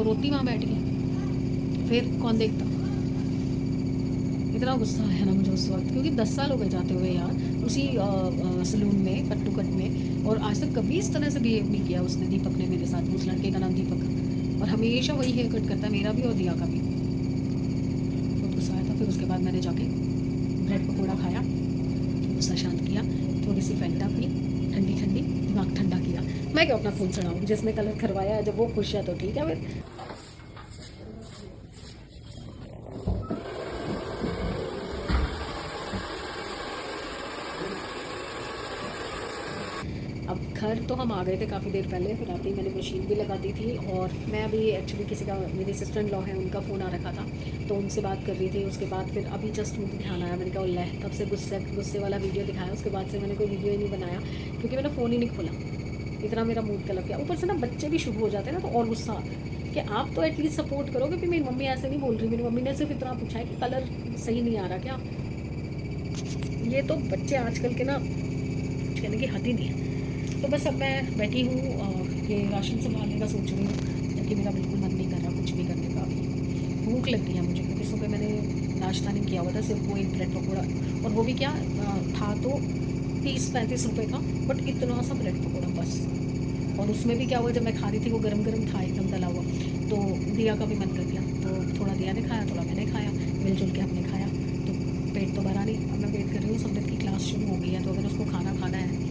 रोती वहाँ बैठ के, फिर कौन देखता। इतना गुस्सा आया ना मुझे उस वक्त, क्योंकि 10 साल हो गए जाते हुए यार उसी सलून में, कट टू कट में, और आज तक कभी इस तरह से बिहेव नहीं किया उसने, दीपक ने मेरे साथ। उस लड़के का नाम दीपक, और हमेशा वही हेयर कट करता है, मेरा भी और दिया का भी। बहुत गुस्सा आया था। फिर उसके बाद मैंने जाके ब्रेड पकौड़ा खाया, गुस्सा शांत किया, थोड़ी सी फैंटा पी, ठंडी ठंडी, दिमाग ठंडा किया। मैं क्यों अपना खून चढ़ाऊँ, जिसने कलर करवाया है, जब वो खुश है तो ठीक है। फिर अब घर तो हम आ गए थे काफ़ी देर पहले, फिर आते ही मैंने मशीन भी लगा दी थी। और मैं अभी एक्चुअली किसी का, मेरी सिस्टर इन लॉ है, उनका फ़ोन आ रखा था, तो उनसे बात कर रही थी। उसके बाद फिर अभी जस्ट मुझे ध्यान आया, मैंने कहा ले, तब से गुस्से वाला वीडियो दिखाया, उसके बाद से मैंने कोई वीडियो ही नहीं बनाया, क्योंकि मैंने फ़ोन ही नहीं खोला। इतना मेरा मूड गलत गया। ऊपर से ना बच्चे भी शुरू हो जाते हैं ना, तो और गुस्सा आता है कि आप तो एटलीस्ट सपोर्ट करोगे। फिर मेरी मम्मी ऐसे नहीं बोल रही, मेरी मम्मी ने सिर्फ इतना पूछा है कि कलर सही नहीं आ रहा क्या। ये तो बच्चे आजकल के ना, कहने की हद ही नहीं है। तो बस अब मैं बैठी हूँ और ये राशन संभालने का सोच रही हूँ, जबकि मेरा बिल्कुल मन नहीं कर रहा कुछ भी करने का। अभी भूख लग रही है मुझे, क्योंकि सुबह मैंने नाश्ता नहीं किया हुआ था, सिर्फ वो एक ब्रेड पकौड़ा, और वो भी क्या था तो 30-35 रुपये का, बट इतना सा ब्रेड पकौड़ा बस। और उसमें भी क्या हुआ, जब मैं खा रही थी वो गरम गरम था, एकदम तला हुआ, तो दिया का भी मन कर गया, तो थोड़ा दिया ने खाया, थोड़ा मैंने खाया, मिलजुल के हमने खाया, तो पेट तो भरा नहीं। अब मैं वेट कर रही हूँ, समझ की क्लास शुरू हो गई है, तो अगर उसको खाना खाना है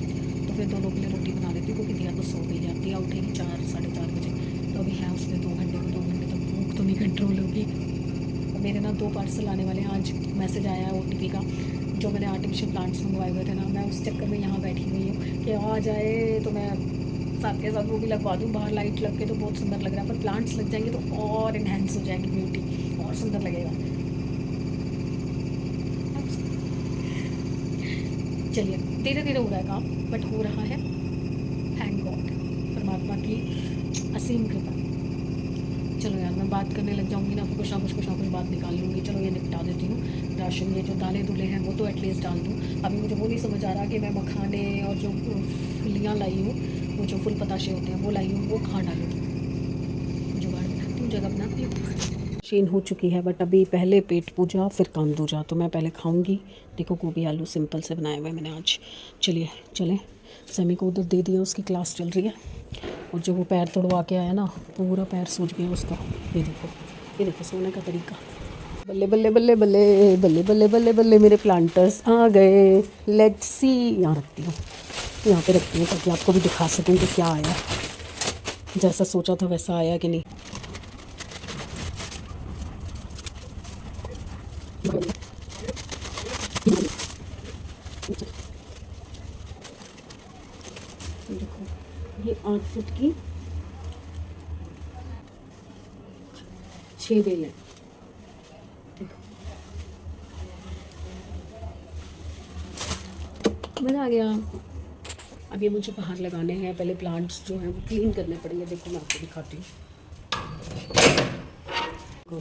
तो फिर दोनों के लिए रोटी बना लेती हूँ, क्योंकि दिया तो सो गई है। दिया उठेगी 4-4:30 बजे, तो अभी है उसमें 2 घंटे, को 2 घंटे तक भूख तो नहीं कंट्रोल होगी। और मेरे ना 2 पार्सल आने वाले हैं। आज मैसेज आया है OTP का, जो मैंने आर्टिफिशियल प्लांट्स मंगवाए हुए थे ना, मैं उस चक्कर में यहाँ बैठी हुई हूँ कि आ जाए तो मैं साथ के साथ वो भी लगवा दूँ। बाहर लाइट लग के तो बहुत सुंदर लग रहा है, पर प्लांट्स लग जाएंगे तो और इन्हेंस हो जाएगी ब्यूटी, और सुंदर लगेगा। चलिए, धीरे धीरे हो रहा है काम, बट हो रहा है, थैंक गॉड, परमात्मा की असीम कृपा। चलो यार, मैं बात करने लग जाऊंगी ना, फिर कुछ ना कुछ बात निकाल लूँगी। चलो ये निपटा देती हूँ। राशन, ये जो दालें दुले हैं वो तो एटलीस्ट डाल दूँ। अभी मुझे वो नहीं समझ आ रहा कि मैं मखाने और जो फलियाँ लाई हूँ, वो जो फुल पताशे होते हैं वो लाई हूँ, वो कहाँ डालूँ। जुगाड़ बनाती हूँ, जगह बनाती हूँ। शीन हो चुकी है, बट अभी पहले पेट पूजा फिर काम दूजा, तो मैं पहले खाऊंगी। देखो, गोभी आलू सिंपल से बनाए हुए मैंने आज। चलिए चलें, समी को उधर दे दिया, उसकी क्लास चल रही है। और जो वो पैर तोड़वा के आया ना, पूरा पैर सूज गया उसका। ये देखो सोने का तरीका। बल्ले बल्ले बल्ले बल्ले बल्ले बल्ले बल्ले बल्ले, मेरे प्लांटर्स आ गए। लेट्स सी, यहाँ रखती हूँ, यहाँ पे रखती हूँ, ताकि आपको भी दिखा सकूँ कि क्या आया। जैसा सोचा था वैसा आया कि नहीं। देखो, ये 8 फुट की 6 बेल है। देखो, मज़ा आ गया। अब ये मुझे बाहर लगाने हैं। पहले प्लांट्स जो हैं वो क्लीन करने पड़ेंगे। देखो, मैं आपको दिखाती हूँ।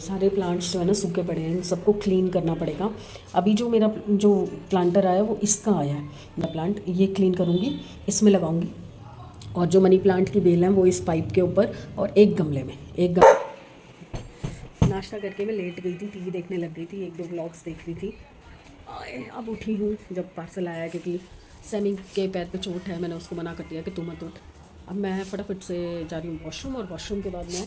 सारे प्लांट्स जो है ना सूखे पड़े हैं, इन सबको क्लीन करना पड़ेगा। अभी जो मेरा जो प्लांटर आया वो इसका आया है, मैं प्लांट ये क्लीन करूँगी, इसमें लगाऊंगी। और जो मनी प्लांट की बेल हैं वो इस पाइप के ऊपर, और एक गमले में, नाश्ता करके मैं लेट गई थी, टीवी देखने लग गई थी, 1-2 व्लॉग्स देख रही थी। अब उठी हूँ जब पार्सल आया, क्योंकि सेमी के पैर पे चोट है, मैंने उसको मना कर दिया कि तू मत उठ। अब मैं फटाफट से जा रही हूँ वॉशरूम, और वॉशरूम के बाद मैं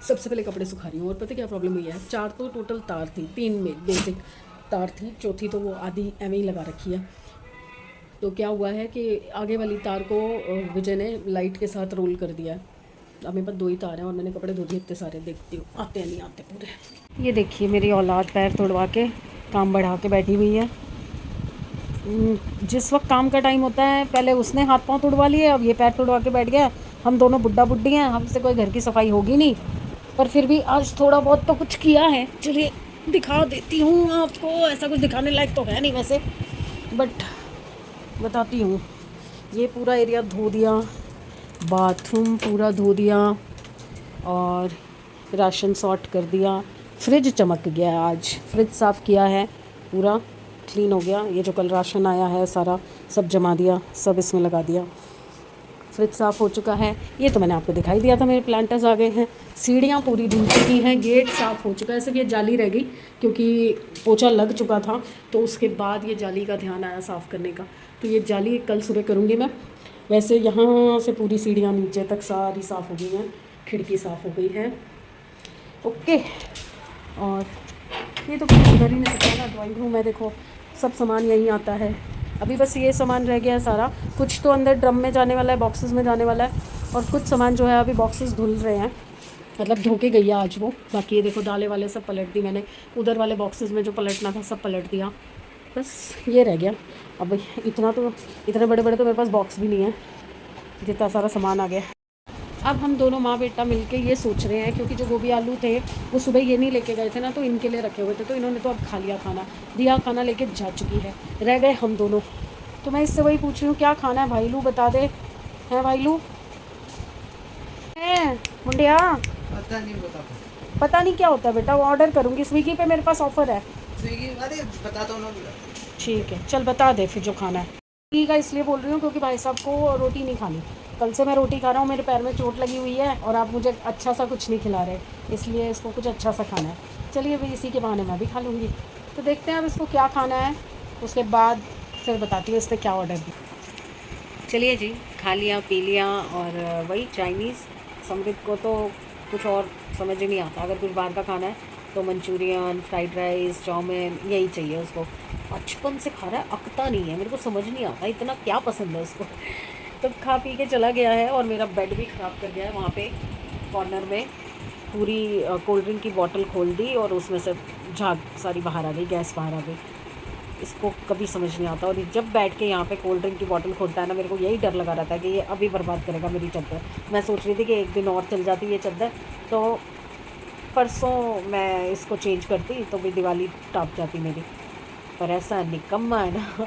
सबसे पहले कपड़े सुखा रही हूँ। और पता क्या प्रॉब्लम हुई है, 4 तो टोटल तार थी, 3 में बेसिक तार थी, चौथी तो वो आधी एवं ही लगा रखी है। तो क्या हुआ है कि आगे वाली तार को विजय ने लाइट के साथ रोल कर दिया है। अब मेरे पास 2 ही तार हैं, और मैंने कपड़े धो दिए इतने सारे। देखती हूँ आते हैं नहीं आते पूरे। ये देखिए, मेरी औलाद पैर तोड़वा के काम बढ़ा के बैठी हुई है। जिस वक्त काम का टाइम होता है, पहले उसने हाथ पाँव तोड़वा लिए, अब ये पैर तोड़वा के बैठ गया। हम दोनों बुड्ढा बुड्ढी हैं, हमसे कोई घर की सफाई होगी नहीं, पर फिर भी आज थोड़ा बहुत तो कुछ किया है। चलिए दिखा देती हूँ आपको। ऐसा कुछ दिखाने लायक तो है नहीं वैसे, बट बताती हूँ। ये पूरा एरिया धो दिया, बाथरूम पूरा धो दिया, और राशन सॉर्ट कर दिया। फ्रिज चमक गया है आज, फ्रिज साफ़ किया है, पूरा क्लीन हो गया। ये जो कल राशन आया है सारा सब जमा दिया, सब इसमें लगा दिया। फ्रिज साफ़ हो चुका है। ये तो मैंने आपको दिखाई दिया था, मेरे प्लांटर्स आ गए हैं। सीढ़ियाँ पूरी धुल चुकी हैं, गेट साफ़ हो चुका है। सिर्फ ये जाली रह गई क्योंकि पोछा लग चुका था, तो उसके बाद ये जाली का ध्यान आया साफ़ करने का। तो ये जाली कल सुबह करूँगी मैं। वैसे यहाँ से पूरी सीढ़ियाँ नीचे तक सारी साफ़ हो गई हैं, खिड़की साफ़ हो गई है। ओके, और ये तो कुछ सुधर ही नहीं सकता ना। ड्राइंग रूम है, देखो सब सामान यहीं आता है। अभी बस ये सामान रह गया है सारा, कुछ तो अंदर ड्रम में जाने वाला है, बॉक्सेस में जाने वाला है, और कुछ सामान जो है अभी बॉक्सेस धुल रहे हैं, मतलब धो के गई है आज वो। बाकी ये देखो दालें वाले सब पलट दी मैंने, उधर वाले बॉक्सेस में जो पलटना था सब पलट दिया। बस ये रह गया। अब इतने बड़े बड़े तो मेरे पास बॉक्स भी नहीं है, जितना सारा सामान आ गया। अब हम दोनों माँ बेटा मिलके ये सोच रहे हैं, क्योंकि जो गोभी आलू थे वो सुबह ये नहीं लेके गए थे ना, तो इनके लिए रखे हुए थे, तो इन्होंने तो अब खा लिया खाना, दिया खाना लेके जा चुकी है, रह गए हम दोनों। तो मैं इससे वही पूछ रही हूँ क्या खाना है भाईलू, बता दे। हैं भाईलू? हैं मुंडिया? पता नहीं क्या होता है बेटा, वो ऑर्डर करूँगी स्विगी पे, मेरे पास ऑफ़र है स्विगी। अरे बता दो ना। ठीक है चल बता दे फिर जो खाना है। ठीक है, इसलिए बोल रही हूँ क्योंकि भाई साहब को रोटी नहीं खानी। कल से मैं रोटी खा रहा हूँ, मेरे पैर में चोट लगी हुई है, और आप मुझे अच्छा सा कुछ नहीं खिला रहे, इसलिए इसको कुछ अच्छा सा खाना है। चलिए भाई, इसी के बहाने मैं भी खा लूँगी। तो देखते हैं अब इसको क्या खाना है, उसके बाद फिर बताती हूँ इसने क्या ऑर्डर दिया। चलिए जी, खा लिया पी लिया, और वही चाइनीज़। समृद्ध को तो कुछ और समझ ही नहीं आता, अगर कुछ बाहर का खाना है तो मंचूरियन, फ्राइड राइस, चाउमीन, यही चाहिए उसको। बचपन से खा रहा है, अकता नहीं है, मेरे को समझ नहीं आता इतना क्या पसंद है उसको। तो खा पी के चला गया है, और मेरा बेड भी ख़राब कर गया है। वहाँ पे कॉर्नर में पूरी कोल्ड ड्रिंक की बोतल खोल दी, और उसमें से झाग सारी बाहर आ गई, गैस बाहर आ गई। इसको कभी समझ नहीं आता, और जब बैठ के यहाँ पे कोल्ड ड्रिंक की बोतल खोलता है ना, मेरे को यही डर लगा रहता है कि ये अभी बर्बाद करेगा मेरी चद्दर। मैं सोच रही थी कि एक दिन और चल जाती ये चद्दर, तो परसों मैं इसको चेंज करती तो भी दिवाली टाप जाती मेरी। पर ऐसा निकम्मा है ना,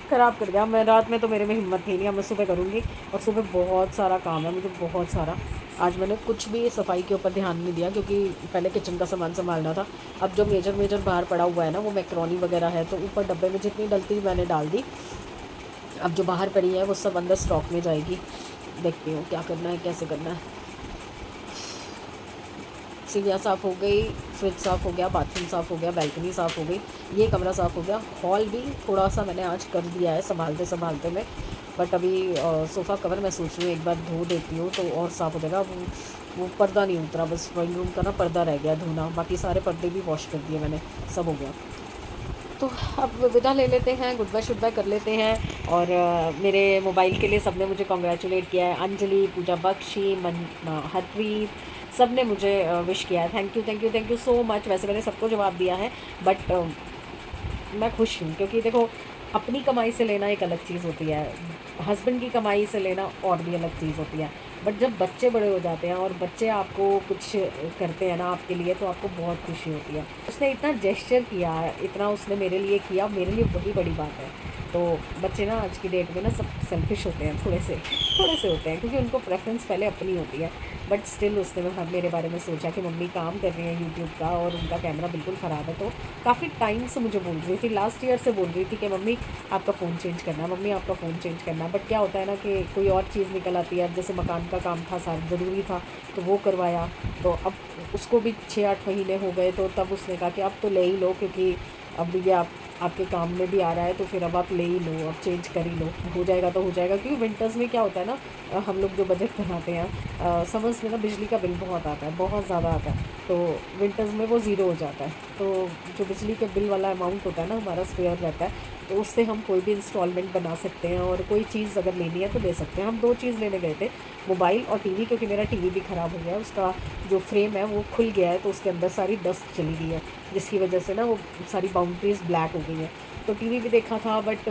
ख़राब कर गया। मैं रात में तो मेरे में हिम्मत थी नहीं, अब मैं सुबह करूँगी, और सुबह बहुत सारा काम है मुझे, बहुत सारा। आज मैंने कुछ भी सफाई के ऊपर ध्यान नहीं दिया, क्योंकि पहले किचन का सामान संभालना था। अब जो मेजर बाहर पड़ा हुआ है ना, वो मैक्रोनी वगैरह है, तो ऊपर डब्बे में जितनी डलती मैंने डाल दी। अब जो बाहर पड़ी है वो सब अंदर स्टॉक में जाएगी। देखती हूँ क्या करना है, कैसे करना है। सीढ़ियाँ साफ़ हो गई, फ्रिज साफ़ हो गया, बाथरूम साफ़ हो गया, बैल्कनी साफ़ हो गई, ये कमरा साफ़ हो गया। हॉल भी थोड़ा सा मैंने आज कर दिया है संभालते में, बट अभी सोफ़ा कवर मैं सोच रही हूँ एक बार धो देती हूँ तो और साफ़ हो जाएगा। वो पर्दा नहीं उतरा, बस ड्राइंग रूम का ना पर्दा रह गया धोना, बाकी सारे पर्दे भी वॉश कर दिए मैंने, सब हो गया। तो अब विदा ले लेते हैं, गुड बाय शुड बाय कर लेते हैं। और मेरे मोबाइल के लिए सबने मुझे कॉन्ग्रेचुलेट किया है, अंजलि, पूजा बख्शी, हरप्रीत, सब ने मुझे विश किया है। Thank you so much. वैसे मैंने सबको जवाब दिया है, बट मैं खुश हूँ, क्योंकि देखो अपनी कमाई से लेना एक अलग चीज़ होती है, हस्बैंड की कमाई से लेना और भी अलग चीज़ होती है। बट जब बच्चे बड़े हो जाते हैं और बच्चे आपको कुछ करते हैं ना आपके लिए, तो आपको बहुत खुशी होती है। उसने इतना जेस्चर किया, इतना उसने मेरे लिए किया, मेरे लिए वही बड़ी बात है। तो बच्चे ना आज की डेट में ना सब सेल्फिश होते हैं, थोड़े से होते हैं, क्योंकि उनको प्रेफरेंस पहले अपनी होती है। बट स्टिल उसने मेरे बारे में सोचा कि मम्मी काम कर रही हैं यूट्यूब का, और उनका कैमरा बिल्कुल ख़राब है। तो काफ़ी टाइम से मुझे बोल रही थी, लास्ट ईयर से बोल रही थी कि मम्मी आपका फ़ोन चेंज करना, मम्मी आपका फ़ोन चेंज करना। बट क्या होता है ना कि कोई और चीज़ निकल आती है। अब जैसे मकान का काम था, सारा ज़रूरी था, तो वो करवाया। तो अब उसको भी 6-8 महीने हो गए, तो तब उसने कहा कि अब तो ले ही लो, क्योंकि अब ये आपके काम में भी आ रहा है, तो फिर अब आप ले ही लो, अब चेंज कर ही लो, हो जाएगा तो हो जाएगा। क्योंकि विंटर्स में क्या होता है ना, हम लोग जो बजट बनाते हैं, समर्स में ना बिजली का बिल बहुत आता है, बहुत ज़्यादा आता है, तो विंटर्स में वो ज़ीरो हो जाता है। तो जो बिजली के बिल वाला अमाउंट होता है ना, हमारा स्पेयर रहता है, तो उससे हम कोई भी इंस्टॉलमेंट बना सकते हैं, और कोई चीज़ अगर लेनी है तो ले सकते हैं। हम 2 चीज़ लेने गए थे, मोबाइल और टीवी, क्योंकि मेरा टीवी भी ख़राब हो गया है, उसका जो फ्रेम है वो खुल गया है, तो उसके अंदर सारी डस्ट चली गई है, जिसकी वजह से ना वो सारी बाउंड्रीज़ ब्लैक हो गई हैं। तो टीवी भी देखा था, बट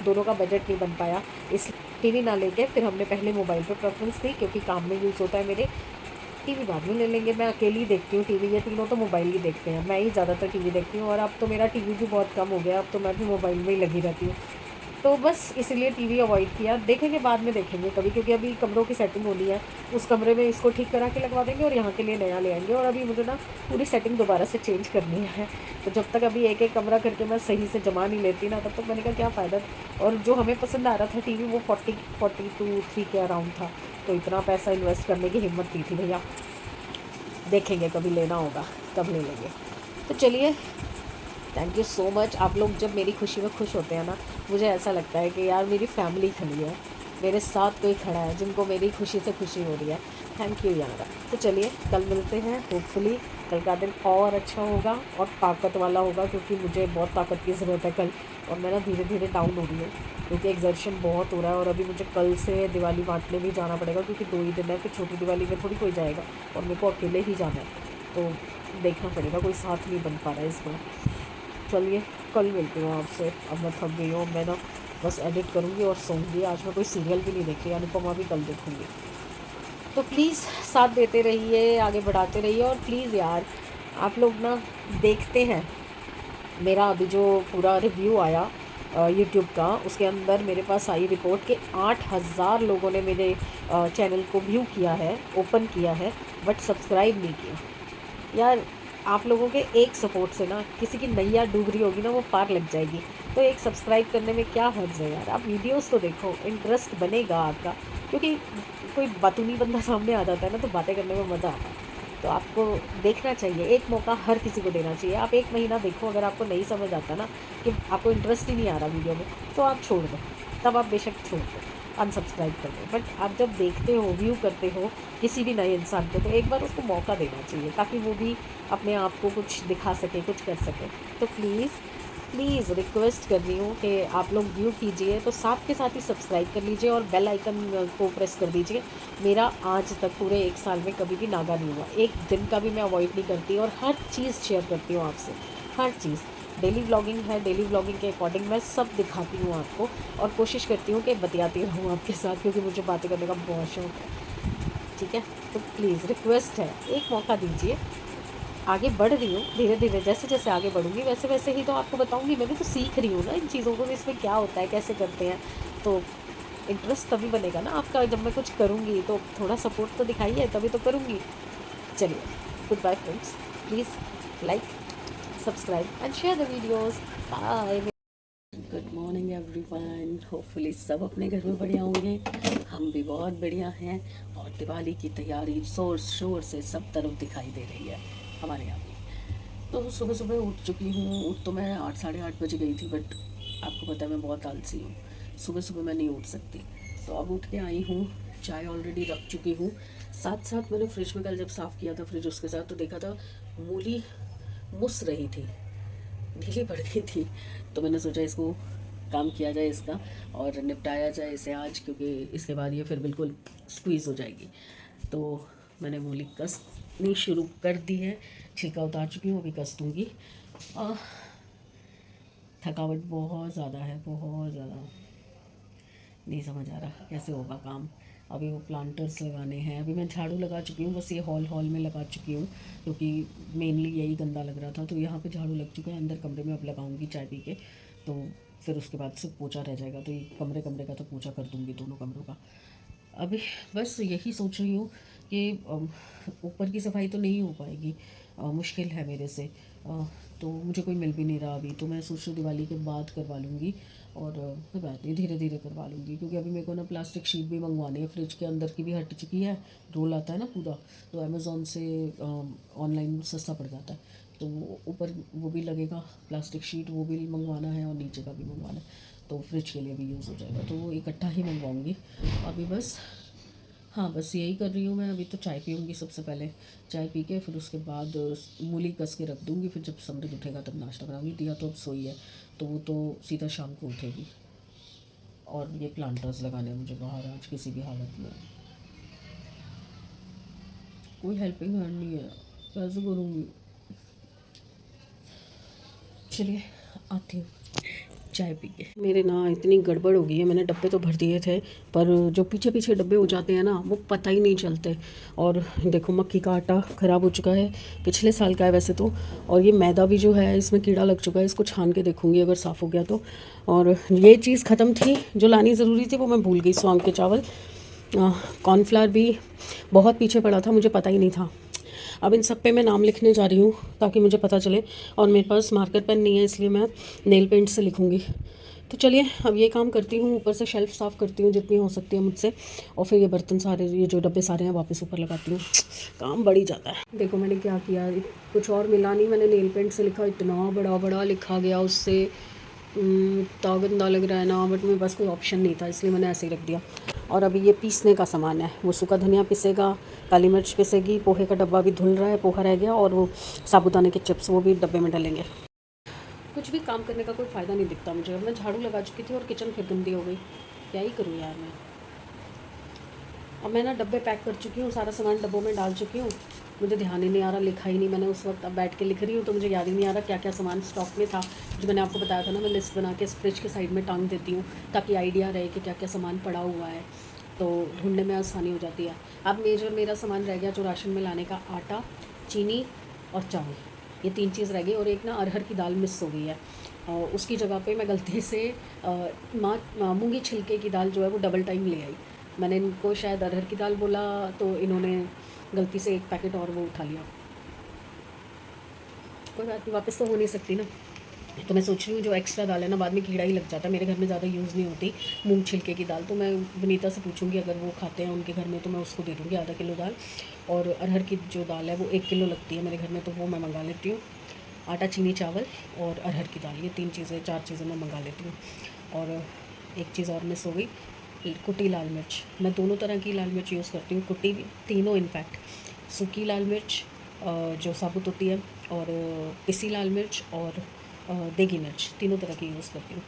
दोनों का बजट नहीं बन पाया, इस टीवी ना लेके फिर हमने पहले मोबाइल पे प्रेफरेंस दी, क्योंकि काम में यूज़ होता है मेरे। टीवी बाद में ले लेंगे, मैं अकेली ही देखती हूँ टीवी, ये तीनों तो मोबाइल ही देखते हैं, मैं ही ज़्यादातर टीवी देखती हूँ। और अब तो मेरा टीवी भी बहुत कम हो गया, अब तो मैं भी मोबाइल में ही लगी रहती हूँ। तो बस इसीलिए टीवी अवॉइड किया। देखेंगे बाद में देखेंगे कभी, क्योंकि अभी कमरों की सेटिंग होनी है, उस कमरे में इसको ठीक करा के लगवा देंगे और यहाँ के लिए नया ले आएंगे। और अभी मुझे ना पूरी सेटिंग दोबारा से चेंज करनी है, तो जब तक अभी एक एक कमरा करके मैं सही से जमा नहीं लेती ना, तब तक मैंने कहा क्या फ़ायदा। और जो हमें पसंद आ रहा था टीवी वो 42-43 के अराउंड था, तो इतना पैसा इन्वेस्ट करने की हिम्मत नहीं थी भैया। देखेंगे कभी लेना होगा तब ले लेंगे। तो चलिए, थैंक यू सो मच। आप लोग जब मेरी खुशी में खुश होते हैं ना, मुझे ऐसा लगता है कि यार मेरी फैमिली खड़ी है, मेरे साथ कोई खड़ा है जिनको मेरी खुशी से खुशी हो रही है। थैंक यू यार। तो चलिए कल मिलते हैं, होपफुली कल का दिन और अच्छा होगा और ताकत वाला होगा, क्योंकि मुझे बहुत ताकत की ज़रूरत है कल। और मैं ना धीरे धीरे डाउन हो रही हूँ, क्योंकि एग्जर्शन बहुत हो रहा है। और अभी मुझे कल से दिवाली बांटने भी जाना पड़ेगा, क्योंकि 2 ही दिन है, फिर छोटी दिवाली में थोड़ी कोई जाएगा और मेरे को अकेले ही जाना है, तो देखना पड़ेगा, कोई साथ नहीं बन पा रहा है इस बार। चलिए कल मिलती हूँ आपसे। अब मैं थक गई हूँ, मैं ना बस एडिट करूँगी और सोऊंगी। आज मैं कोई सीरियल भी नहीं देख रही, अनुपमा भी कल देखूँगी। तो प्लीज़ साथ देते रहिए, आगे बढ़ाते रहिए। और प्लीज़ यार आप लोग ना देखते हैं मेरा अभी जो पूरा रिव्यू आया यूट्यूब का, उसके अंदर मेरे पास आई रिपोर्ट कि 8,000 लोगों ने मेरे चैनल को व्यू किया है, ओपन किया है, बट सब्सक्राइब नहीं किया। यार आप लोगों के एक सपोर्ट से ना किसी की नैया डूब रही होगी ना, वो पार लग जाएगी। तो एक सब्सक्राइब करने में क्या हर्ज है यार। आप वीडियोस तो देखो, इंटरेस्ट बनेगा आपका, क्योंकि कोई बातूनी बंदा सामने आ जाता है ना, तो बातें करने में मज़ा आता है। तो आपको देखना चाहिए, एक मौका हर किसी को देना चाहिए। आप 1 महीना देखो, अगर आपको नहीं समझ आता ना, कि आपको इंटरेस्ट ही नहीं आ रहा वीडियो में, तो आप छोड़ दो, तब आप बेशक छोड़ दो, अनसब्सक्राइब कर दो। बट आप जब देखते हो, व्यू करते हो किसी भी नए इंसान को, तो एक बार उसको मौका देना चाहिए, ताकि वो भी अपने आप को कुछ दिखा सके, कुछ कर सके। तो प्लीज़ रिक्वेस्ट कर रही हूँ कि आप लोग व्यू कीजिए, तो साथ के साथ ही सब्सक्राइब कर लीजिए और बेल आइकन को प्रेस कर दीजिए। मेरा आज तक पूरे 1 साल में कभी भी नागा नहीं हुआ, एक दिन का भी मैं अवॉइड नहीं करती, और हर चीज़ शेयर करती हूँ आपसे, हर चीज़। डेली व्लॉगिंग है, डेली व्लॉगिंग के अकॉर्डिंग मैं सब दिखाती हूँ आपको, और कोशिश करती हूँ कि बतियाती रहूँ आपके साथ, क्योंकि मुझे बातें करने का बहुत शौक है। ठीक है, तो प्लीज़ रिक्वेस्ट है, एक मौका दीजिए। आगे बढ़ रही हूँ धीरे धीरे, जैसे जैसे आगे बढ़ूँगी वैसे वैसे ही तो आपको बताऊँगी। मैं भी तो सीख रही हूँ ना इन चीज़ों को, इसमें क्या होता है, कैसे करते हैं। तो इंटरेस्ट तभी बनेगा ना आपका, जब मैं कुछ करूँगी तो थोड़ा सपोर्ट तो दिखाइए, तभी तो करूँगी। चलिए, goodbye friends. Please like, subscribe and share the videos. Bye. Good morning everyone. Hopefully सब अपने घर में बढ़िया होंगे, हम भी बहुत बढ़िया हैं। और दिवाली की तैयारी जोर शोर से सब तरफ दिखाई दे रही है हमारे यहाँ भी। तो सुबह सुबह उठ चुकी हूँ। उठ तो मैं 8 साढ़े 8 बजे गई थी, बट आपको पता है मैं बहुत आलसी हूँ, सुबह सुबह मैं नहीं उठ सकती। तो अब उठ के आई हूँ, चाय ऑलरेडी रख चुकी हूँ। साथ साथ मैंने फ्रिज में कल जब साफ़ किया था फ्रिज, उसके साथ तो देखा था मूली मुस रही थी, ढीली पड़ गई थी। तो मैंने सोचा इसको काम किया जाए इसका, और निपटाया जाए इसे आज, क्योंकि इसके बाद ये फिर बिल्कुल स्क्वीज़ हो जाएगी। तो मैंने मूली कसनी शुरू कर दी है, छिलका उतार चुकी हूँ, अभी कस दूँगी। थकावट बहुत ज़्यादा है, बहुत ज़्यादा, नहीं समझ आ रहा कैसे होगा काम। अभी वो प्लांटर्स लगाने हैं, अभी मैं झाड़ू लगा चुकी हूँ, बस ये हॉल में लगा चुकी हूँ, क्योंकि मेनली यही गंदा लग रहा था। तो यहाँ पे झाड़ू लग चुका है, अंदर कमरे में अब लगाऊंगी चाय पी के, तो फिर उसके बाद सिर्फ पोछा रह जाएगा। तो ये कमरे कमरे का तो पोछा कर दूँगी, दोनों कमरों का। अभी बस यही सोच रही हूँ कि ऊपर की सफाई तो नहीं हो पाएगी, मुश्किल है मेरे से। तो मुझे कोई मिल भी नहीं रहा अभी, तो मैं सोच रही हूँ दिवाली के बाद करवा लूँगी, और कोई बात नहीं, धीरे धीरे करवा लूँगी। क्योंकि अभी मेरे को ना प्लास्टिक शीट भी मंगवानी है, फ्रिज के अंदर की भी हट चुकी है, रोल आता है ना पूरा, तो अमेज़ोन से ऑनलाइन सस्ता पड़ जाता है। तो ऊपर वो भी लगेगा प्लास्टिक शीट, वो भी मंगवाना है, और नीचे का भी मंगवाना है, तो फ्रिज के लिए भी यूज़ हो जाएगा, तो वो इकट्ठा ही मंगवाऊँगी अभी बस। हाँ, बस यही कर रही हूँ मैं। अभी तो चाय पीऊँगी सबसे पहले, चाय पी के फिर उसके बाद मूली कस के रख दूँगी, फिर जब समृद्ध उठेगा तब नाश्ता बनाऊँगी। दिया तो अब सोई है, तो वो तो सीधा शाम को उठेगी। और ये प्लांटर्स लगाने हैं मुझे बाहर आज किसी भी हालत में, कोई हेल्पिंग हैंड नहीं है, कैसे करूँगी। चलिए आती हूँ। चाय पी के। मेरे ना इतनी गड़बड़ हो गई है, मैंने डब्बे तो भर दिए थे पर जो पीछे पीछे डब्बे हो जाते हैं ना वो पता ही नहीं चलते। और देखो मक्की का आटा ख़राब हो चुका है, पिछले साल का है वैसे तो। और ये मैदा भी जो है इसमें कीड़ा लग चुका है, इसको छान के देखूँगी अगर साफ़ हो गया तो। और ये चीज़ ख़त्म थी जो लानी ज़रूरी थी, वो मैं भूल गई, सौंफ के चावल। कॉर्नफ्लावर भी बहुत पीछे पड़ा था, मुझे पता ही नहीं था। अब इन सब पे मैं नाम लिखने जा रही हूँ ताकि मुझे पता चले। और मेरे पास मार्कर पेन नहीं है इसलिए मैं नेल पेंट से लिखूँगी। तो चलिए अब ये काम करती हूँ, ऊपर से शेल्फ़ साफ़ करती हूँ जितनी हो सकती है मुझसे, और फिर ये बर्तन सारे, ये जो डब्बे सारे हैं वापस ऊपर लगाती हूँ। काम बढ़ ही जाता है। देखो मैंने क्या किया, कुछ और मिला नहीं, मैंने नेल पेंट से लिखा, इतना बड़ा बड़ा लिखा गया उससे, इतना गंदा लग रहा है ना। बट मेरे पास कोई ऑप्शन नहीं था इसलिए मैंने ऐसे ही रख दिया। और अभी ये पीसने का सामान है, वो सूखा धनिया पिसेगा, काली मिर्च पिसेगी, पोहे का डब्बा भी धुल रहा है, पोहा रह गया, और वो साबुदाने के चिप्स वो भी डब्बे में डालेंगे। कुछ भी काम करने का कोई फ़ायदा नहीं दिखता मुझे। अब मैं झाड़ू लगा चुकी थी और किचन फिर गंदी हो गई, क्या ही करूँ यार मैं। अब मैं ना डब्बे पैक कर चुकी हूँ, सारा सामान डब्बों में डाल चुकी हूँ, मुझे ध्यान ही नहीं आ रहा, लिखा ही नहीं मैंने उस वक्त। अब बैठ के लिख रही हूँ तो मुझे याद ही नहीं आ रहा क्या क्या सामान स्टॉक में था। जो मैंने आपको बताया था ना, मैं लिस्ट बना के फ्रिज के साइड में टांग देती हूँ ताकि आइडिया रहे कि क्या क्या सामान पड़ा हुआ है, तो ढूंढने में आसानी हो जाती है। अब मेरा सामान रह गया जो राशन में लाने का, आटा, चीनी और चावल, ये 3 चीज़ रह गई। और एक ना अरहर की दाल मिस हो गई है, उसकी जगह पे मैं गलती से मूंगी छिलके की दाल जो है वो डबल टाइम ले आई। मैंने इनको शायद अरहर की दाल बोला तो इन्होंने गलती से 1 पैकेट और वो उठा लिया। कोई बात नहीं, वापस तो हो नहीं सकती ना। तो मैं सोच रही हूँ जो एक्स्ट्रा दाल है ना बाद में कीड़ा ही लग जाता है, मेरे घर में ज़्यादा यूज़ नहीं होती मूंग छिलके की दाल। तो मैं विनीता से पूछूंगी अगर वो खाते हैं उनके घर में तो मैं उसको दे दूँगी आधा किलो दाल। और अरहर की जो दाल है वो 1 किलो लगती है मेरे घर में, तो वो मैं मंगा लेती हूँ। आटा, चीनी, चावल और अरहर की दाल, ये 4 चीज़ें मैं मंगा लेती हूँ। और एक चीज़ और मिस हो गई, कुटी लाल मिर्च। मैं दोनों तरह की लाल मिर्च यूज़ करती हूँ, कुटी तीनों इनफैक्ट, सूखी लाल मिर्च जो साबुत होती है, और पिसी लाल मिर्च, और देगी मिर्च, तीनों तरह की यूज़ करती हूँ।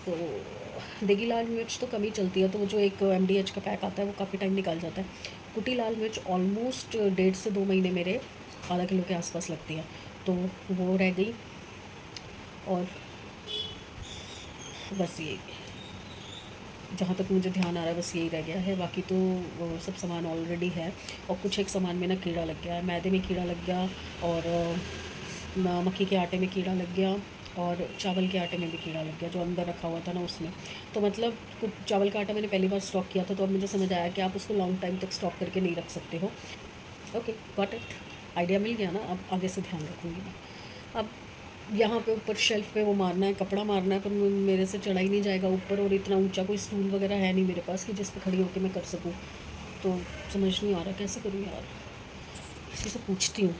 तो देगी लाल मिर्च तो कम ही चलती है, तो वो जो एक MDH का पैक आता है वो काफ़ी टाइम निकाल जाता है। कुटी लाल मिर्च ऑलमोस्ट 1.5 से 2 महीने मेरे आधा किलो के आसपास लगती है, तो वो रह गई। और बस ये जहाँ तक मुझे ध्यान आ रहा है बस यही रह गया है, बाकी तो सब सामान ऑलरेडी है। और कुछ एक सामान में ना कीड़ा लग गया है, मैदे में कीड़ा लग गया, और मक्की के आटे में कीड़ा लग गया, और चावल के आटे में भी कीड़ा लग गया जो अंदर रखा हुआ था ना उसमें। तो मतलब चावल का आटा मैंने पहली बार स्टॉक किया था, तो अब मुझे समझ आया कि आप उसको लॉन्ग टाइम तक स्टॉक करके नहीं रख सकते हो। ओके, गॉट इट, आइडिया मिल गया ना। अब आगे से ध्यान रखूँगी मैं। अब यहाँ पे ऊपर शेल्फ़ पे वो मारना है, कपड़ा मारना है, पर मेरे से चढ़ा ही नहीं जाएगा ऊपर, और इतना ऊंचा कोई स्टूल वगैरह है नहीं मेरे पास कि जिस पे खड़ी होकर मैं कर सकूँ। तो समझ नहीं आ रहा कैसे करूँ यार, किसी से पूछती हूँ।